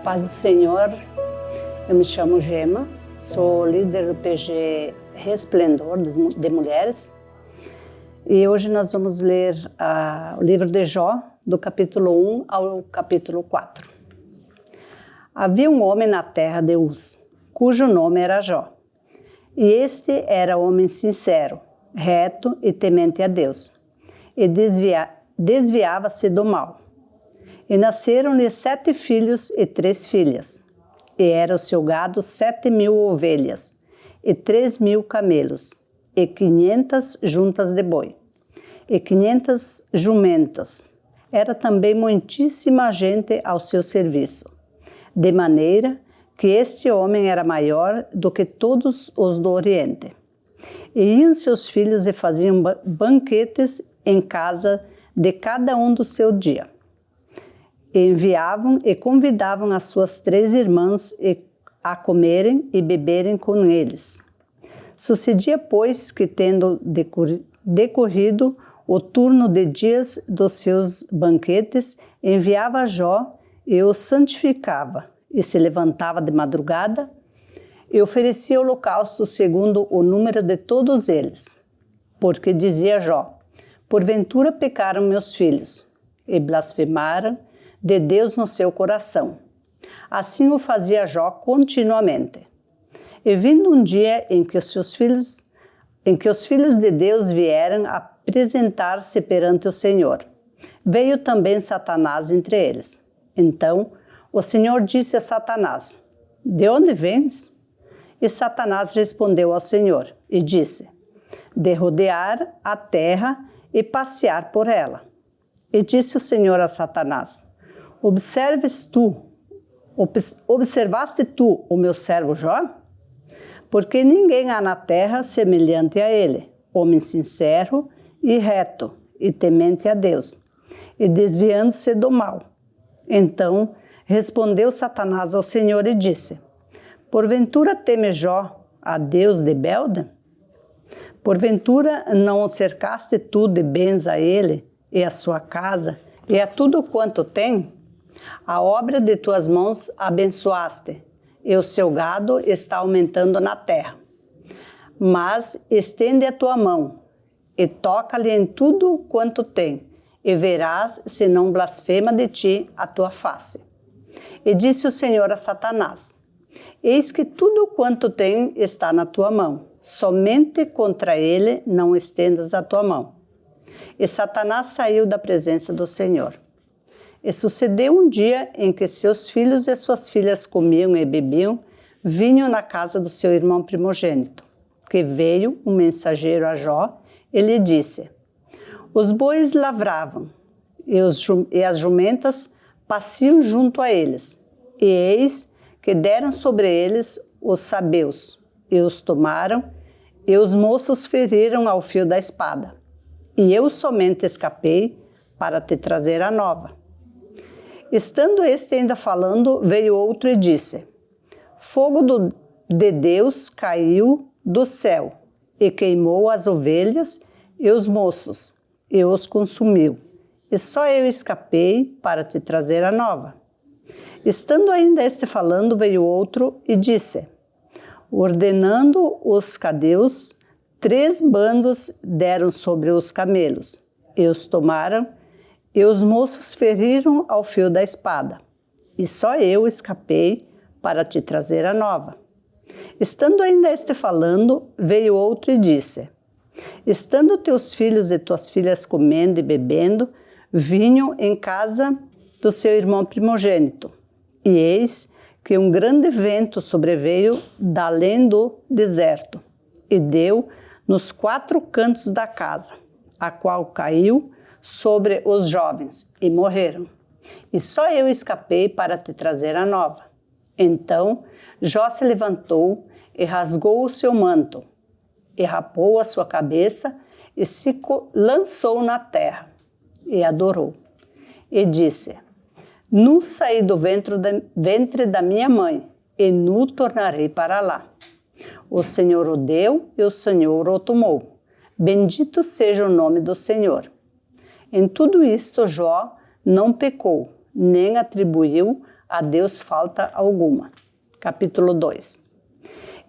Paz do Senhor, eu me chamo Gema, sou líder do PG Resplendor de Mulheres e hoje nós vamos ler o livro de Jó, do capítulo 1 ao capítulo 4. Havia um homem na terra de Uz, cujo nome era Jó, e este era homem sincero, reto e temente a Deus, e desviava-se do mal. E nasceram-lhe 7 filhos e 3 filhas, e era o seu gado 7.000 ovelhas, e 3.000 camelos, e 500 juntas de boi, e 500 jumentas. Era também muitíssima gente ao seu serviço, de maneira que este homem era maior do que todos os do Oriente. E iam seus filhos e faziam banquetes em casa de cada um do seu dia. E enviavam e convidavam as suas 3 irmãs a comerem e beberem com eles. Sucedia, pois, que tendo decorrido o turno de dias dos seus banquetes, enviava a Jó e o santificava, e se levantava de madrugada e oferecia holocausto segundo o número de todos eles. Porque dizia Jó: porventura pecaram meus filhos, e blasfemaram de Deus no seu coração. Assim o fazia Jó continuamente. E vindo um dia em que os filhos de Deus vieram apresentar-se perante o Senhor, veio também Satanás entre eles. Então o Senhor disse a Satanás: de onde vens? E Satanás respondeu ao Senhor e disse: de rodear a terra e passear por ela. E disse o Senhor a Satanás: observaste tu o meu servo Jó? Porque ninguém há na terra semelhante a ele, homem sincero e reto, e temente a Deus, e desviando-se do mal. Então respondeu Satanás ao Senhor e disse: porventura teme Jó a Deus de belda? Porventura não o cercaste tu de bens a ele, e a sua casa, e a tudo quanto tem? A obra de tuas mãos abençoaste, e o seu gado está aumentando na terra. Mas estende a tua mão, e toca-lhe em tudo quanto tem, e verás se não blasfema de ti a tua face. E disse o Senhor a Satanás: eis que tudo quanto tem está na tua mão, somente contra ele não estendas a tua mão. E Satanás saiu da presença do Senhor. E sucedeu um dia em que seus filhos e suas filhas comiam e bebiam vinho na casa do seu irmão primogênito, que veio um mensageiro a Jó e lhe disse: os bois lavravam, e as jumentas passiam junto a eles, e eis que deram sobre eles os sabeus, e os tomaram, e os moços feriram ao fio da espada. E eu somente escapei para te trazer a nova. Estando este ainda falando, veio outro e disse: fogo de Deus caiu do céu, e queimou as ovelhas e os moços, e os consumiu. E só eu escapei para te trazer a nova. Estando ainda este falando, veio outro e disse: ordenando os cadeus, 3 bandos deram sobre os camelos, e os tomaram, e os moços feriram ao fio da espada. E só eu escapei para te trazer a nova. Estando ainda este falando, veio outro e disse: estando teus filhos e tuas filhas comendo e bebendo vinho em casa do seu irmão primogênito, e eis que um grande vento sobreveio da além do deserto, e deu nos 4 cantos da casa, a qual caiu sobre os jovens, e morreram. E só eu escapei para te trazer a nova. Então Jó se levantou e rasgou o seu manto, e rapou a sua cabeça, e se lançou na terra, e adorou. E disse: nu saí do ventre da minha mãe, e nu tornarei para lá. O Senhor o deu, e o Senhor o tomou. Bendito seja o nome do Senhor. Em tudo isto Jó não pecou, nem atribuiu a Deus falta alguma. Capítulo 2.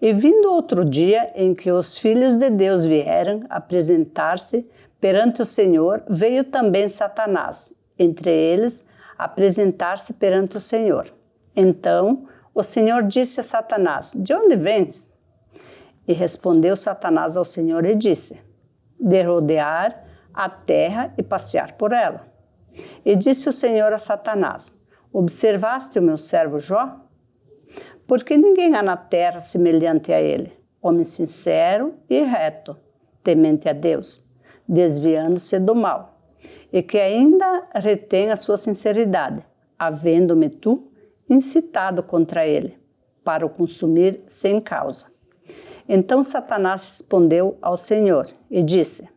E vindo outro dia em que os filhos de Deus vieram apresentar-se perante o Senhor, veio também Satanás, entre eles, apresentar-se perante o Senhor. Então o Senhor disse a Satanás: de onde vens? E respondeu Satanás ao Senhor e disse: de rodear a terra e passear por ela. E disse o Senhor a Satanás: observaste o meu servo Jó? Porque ninguém há na terra semelhante a ele, homem sincero e reto, temente a Deus, desviando-se do mal, e que ainda retém a sua sinceridade, havendo-me tu incitado contra ele, para o consumir sem causa. Então Satanás respondeu ao Senhor e disse: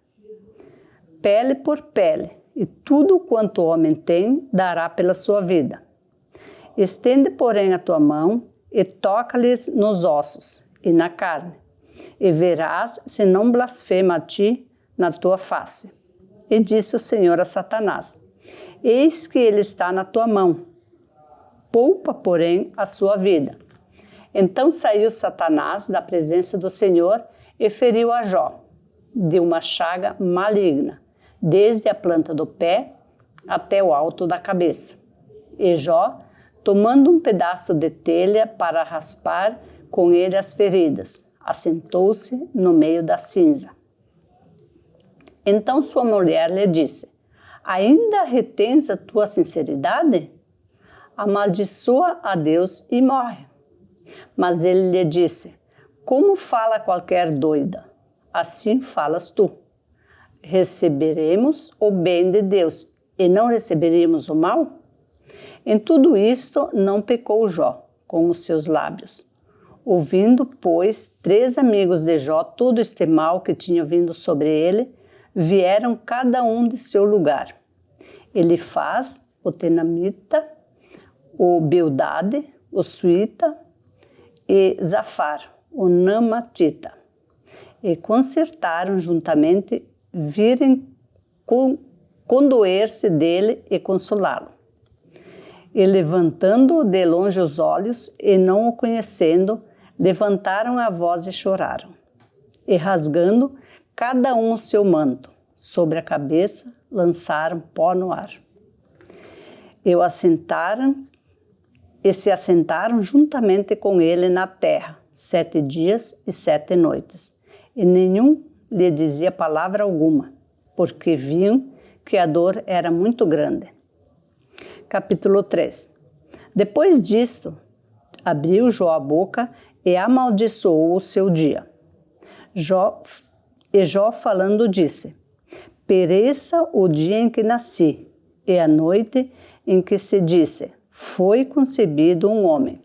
pele por pele, e tudo quanto o homem tem dará pela sua vida. Estende, porém, a tua mão e toca-lhes nos ossos e na carne, e verás se não blasfema a ti na tua face. E disse o Senhor a Satanás: eis que ele está na tua mão, poupa, porém, a sua vida. Então saiu Satanás da presença do Senhor e feriu a Jó, de uma chaga maligna, desde a planta do pé até o alto da cabeça. E Jó, tomando um pedaço de telha para raspar com ele as feridas, assentou-se no meio da cinza. Então sua mulher lhe disse: ainda retens a tua sinceridade? Amaldiçoa a Deus e morre. Mas ele lhe disse: como fala qualquer doida, assim falas tu. Receberemos o bem de Deus e não receberemos o mal? Em tudo isto não pecou Jó com os seus lábios. Ouvindo, pois, 3 amigos de Jó todo este mal que tinha vindo sobre ele, vieram cada um de seu lugar. Elifaz, o Tenamita, o Bildade, o Suíta, e Zafar, o Namatita, e concertaram juntamente virem condoer-se dele e consolá-lo. E levantando de longe os olhos e não o conhecendo, levantaram a voz e choraram. E rasgando cada um o seu manto, sobre a cabeça lançaram pó no ar. E se assentaram juntamente com ele na terra, 7 dias e 7 noites. E nenhum lhe dizia palavra alguma, porque viam que a dor era muito grande. Capítulo 3. Depois disto, abriu Jó a boca e amaldiçoou o seu dia. Jó falando disse: pereça o dia em que nasci, e a noite em que se disse: foi concebido um homem.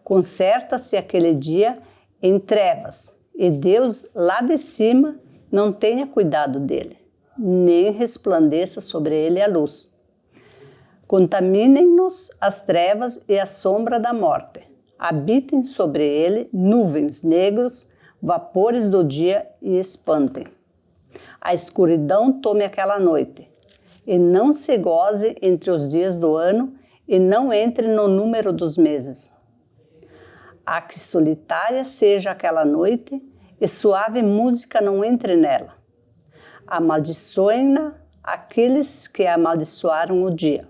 Concerta-se aquele dia em trevas, e Deus lá de cima não tenha cuidado dele, nem resplandeça sobre ele a luz. Contaminem-nos as trevas e a sombra da morte. Habitem sobre ele nuvens negros, vapores do dia e espantem. A escuridão tome aquela noite, e não se goze entre os dias do ano, e não entre no número dos meses. A que solitária seja aquela noite, e suave música não entre nela. Amaldiçoem-na aqueles que amaldiçoaram o dia,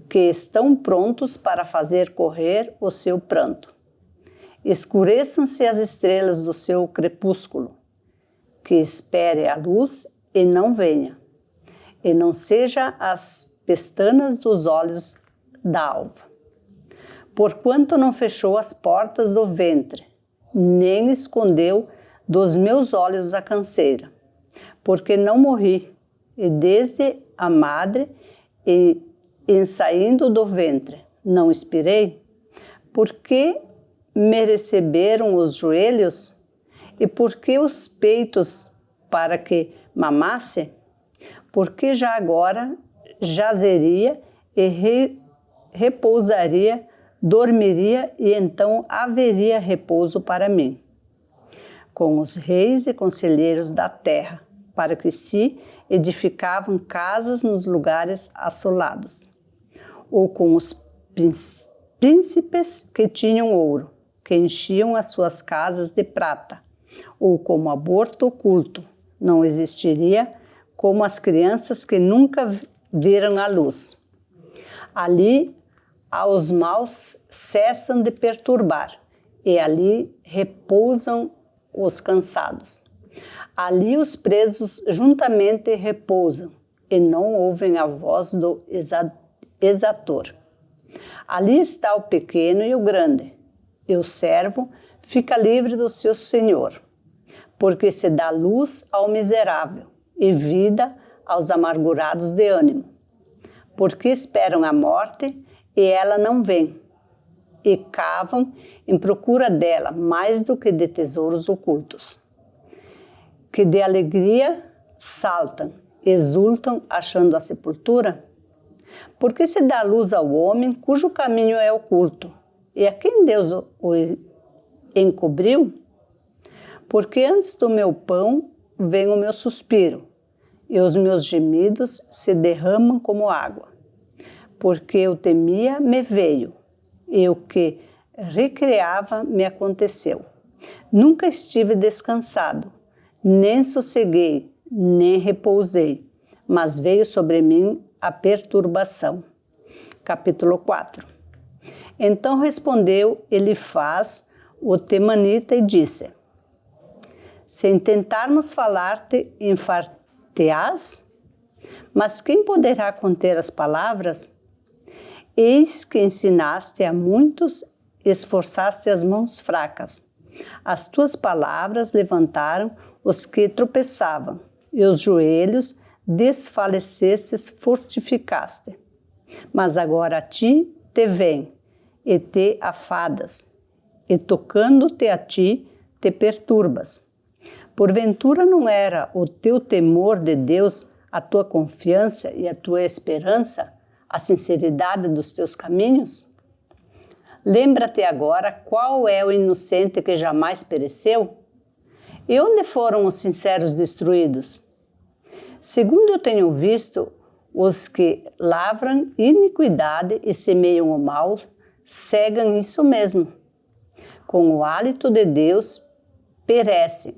que estão prontos para fazer correr o seu pranto. Escureçam-se as estrelas do seu crepúsculo, que espere a luz e não venha, e não seja as pestanas dos olhos da alva. Porquanto não fechou as portas do ventre, nem escondeu dos meus olhos a canseira, porque não morri, e desde a madre, e em saindo do ventre, não expirei, porque me receberam os joelhos, e porque os peitos para que mamasse, porque já agora jazeria e repousaria, dormiria, e então haveria repouso para mim, com os reis e conselheiros da terra, para que se edificavam casas nos lugares assolados, ou com os príncipes que tinham ouro, que enchiam as suas casas de prata, ou como aborto oculto, não existiria, como as crianças que nunca viram a luz. Ali os maus cessam de perturbar, e ali repousam os cansados. Ali os presos juntamente repousam, e não ouvem a voz do exator. Ali está o pequeno e o grande, e o servo fica livre do seu senhor, porque se dá luz ao miserável e vida aos amargurados de ânimo, porque esperam a morte e ela não vem, e cavam em procura dela mais do que de tesouros ocultos, que de alegria saltam, exultam achando a sepultura, porque se dá luz ao homem cujo caminho é oculto, e a quem Deus o encobriu? Porque antes do meu pão vem o meu suspiro, e os meus gemidos se derramam como água. Porque eu temia, me veio, e o que recreava me aconteceu. Nunca estive descansado, nem sosseguei, nem repousei, mas veio sobre mim a perturbação. Capítulo 4. Então respondeu Elifaz, o temanita, e disse: se tentarmos falar-te, enfar-te-ás? Mas quem poderá conter as palavras? Eis que ensinaste a muitos, esforçaste as mãos fracas. As tuas palavras levantaram os que tropeçavam, e os joelhos desfalecestes, fortificaste. Mas agora a ti te vem, e te afadas, e tocando-te a ti, te perturbas. Porventura não era o teu temor de Deus, a tua confiança e a tua esperança, a sinceridade dos teus caminhos? Lembra-te agora qual é o inocente que jamais pereceu? E onde foram os sinceros destruídos? Segundo eu tenho visto, os que lavram iniquidade e semeiam o mal, cegam isso mesmo. Com o hálito de Deus perecem,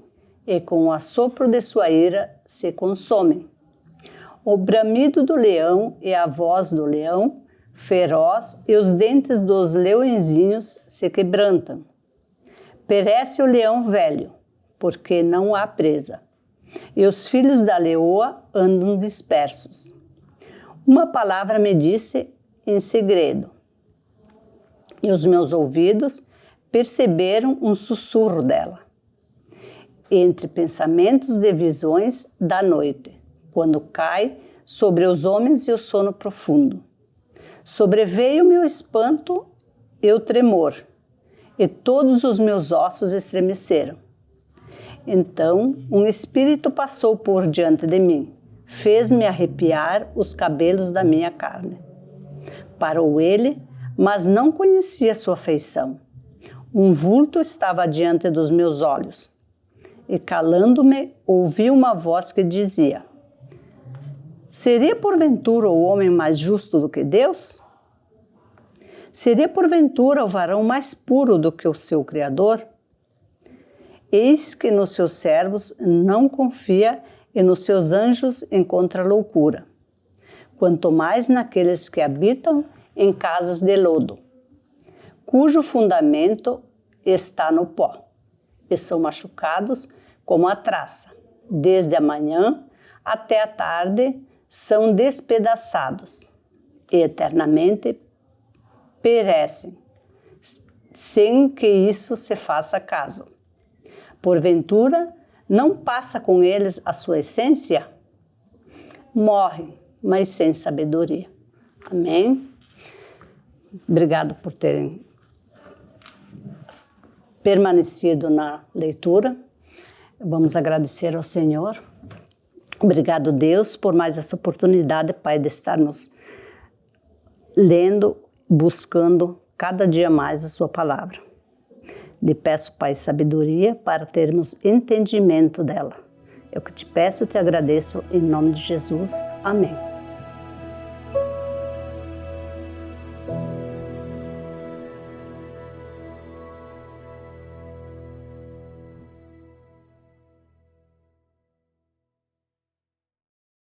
e com o assopro de sua ira se consomem. O bramido do leão e a voz do leão, feroz, e os dentes dos leõezinhos se quebrantam. Perece o leão velho, porque não há presa, e os filhos da leoa andam dispersos. Uma palavra me disse em segredo, e os meus ouvidos perceberam um sussurro dela. Entre pensamentos de visões da noite, quando cai sobre os homens e o sono profundo. Sobreveio-me o espanto e o tremor, e todos os meus ossos estremeceram. Então um espírito passou por diante de mim, fez-me arrepiar os cabelos da minha carne. Parou ele, mas não conhecia sua feição. Um vulto estava diante dos meus olhos. E calando-me, ouvi uma voz que dizia: seria porventura o homem mais justo do que Deus? Seria porventura o varão mais puro do que o seu Criador? Eis que nos seus servos não confia e nos seus anjos encontra loucura, quanto mais naqueles que habitam em casas de lodo, cujo fundamento está no pó, e são machucados como a traça. Desde a manhã até a tarde são despedaçados, e eternamente perecem, sem que isso se faça caso. Porventura, não passa com eles a sua essência? Morrem, mas sem sabedoria. Amém? Obrigado por terem permanecido na leitura. Vamos agradecer ao Senhor. Obrigado, Deus, por mais essa oportunidade, Pai, de estarmos lendo, buscando cada dia mais a sua palavra. Lhe peço, Pai, sabedoria para termos entendimento dela. Eu que te peço e te agradeço em nome de Jesus. Amém.